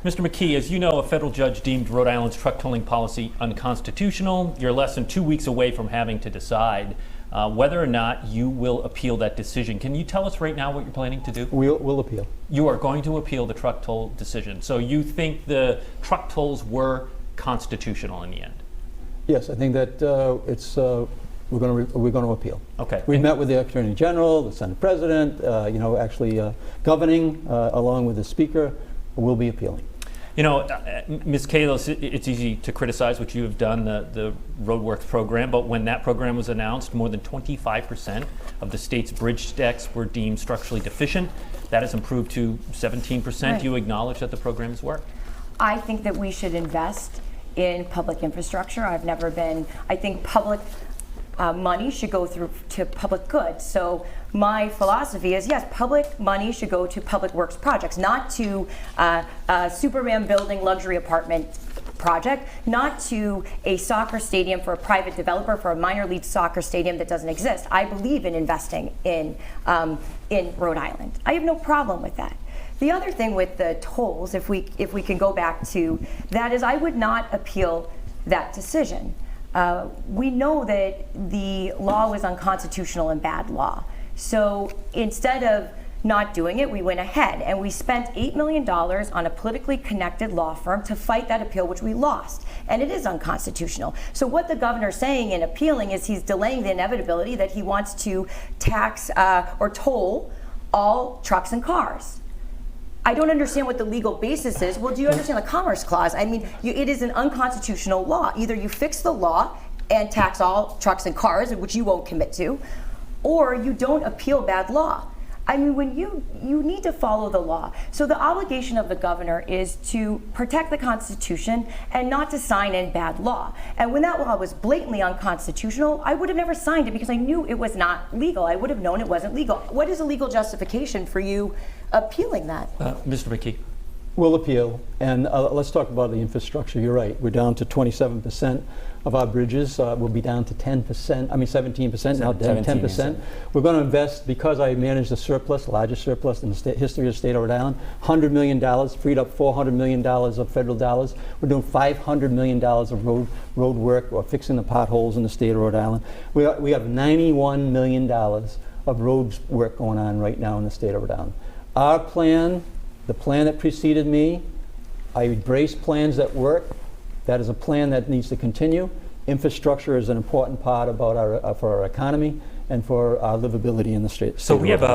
Mr. McKee, as you know, a federal judge deemed Rhode Island's truck tolling policy unconstitutional. You're less than 2 weeks away from having to decide whether or not you will appeal that decision. Can you tell us right now what you're planning to do? We'll appeal. You are going to appeal the truck toll decision. So you think the truck tolls were constitutional in the end? Yes, I think that we're going to appeal. Okay. We met with the Attorney General, the Senate President, governing along with the Speaker. We'll be appealing. You know, Ms. Kalos, it's easy to criticize what you have done, the Roadworks program, but when that program was announced, more than 25% of the state's bridge decks were deemed structurally deficient. That has improved to 17%. Right. Do you acknowledge that the program has worked? I think that we should invest in public infrastructure. I think public money should go through to public good. So my philosophy is, yes, public money should go to public works projects, not to a Superman building luxury apartment project, not to a soccer stadium for a private developer for a minor league soccer stadium that doesn't exist. I believe in investing in Rhode Island. I have no problem with that. The other thing with the tolls, if we can go back to that, is I would not appeal that decision. We know that the law was unconstitutional and bad law. So instead of not doing it, we went ahead and we spent $8 million on a politically connected law firm to fight that appeal, which we lost. And it is unconstitutional. So what the governor's saying in appealing is he's delaying the inevitability that he wants to tax or toll all trucks and cars. I don't understand what the legal basis is. Well, do you understand the Commerce Clause? I mean, it is an unconstitutional law. Either you fix the law and tax all trucks and cars, which you won't commit to, or you don't appeal bad law. I mean, when you need to follow the law. So the obligation of the governor is to protect the Constitution and not to sign in bad law. And when that law was blatantly unconstitutional, I would have never signed it because I knew it was not legal. I would have known it wasn't legal. What is a legal justification for you appealing that? Mr. McKee. We'll appeal, and let's talk about the infrastructure. You're right. We're down to 27% of our bridges. We'll be down to 10%. I mean 17%. Now down 10%. We're going to invest, because I manage the surplus, largest surplus in the history of the state of Rhode Island. $100 million, freed up $400 million of federal dollars. We're doing $500 million of road work or fixing the potholes in the state of Rhode Island. We have $91 million of roads work going on right now in the state of Rhode Island. Our plan, the plan that preceded me, I embrace plans that work. That is a plan that needs to continue. Infrastructure is an important part about for our economy and for our livability in the state. So we have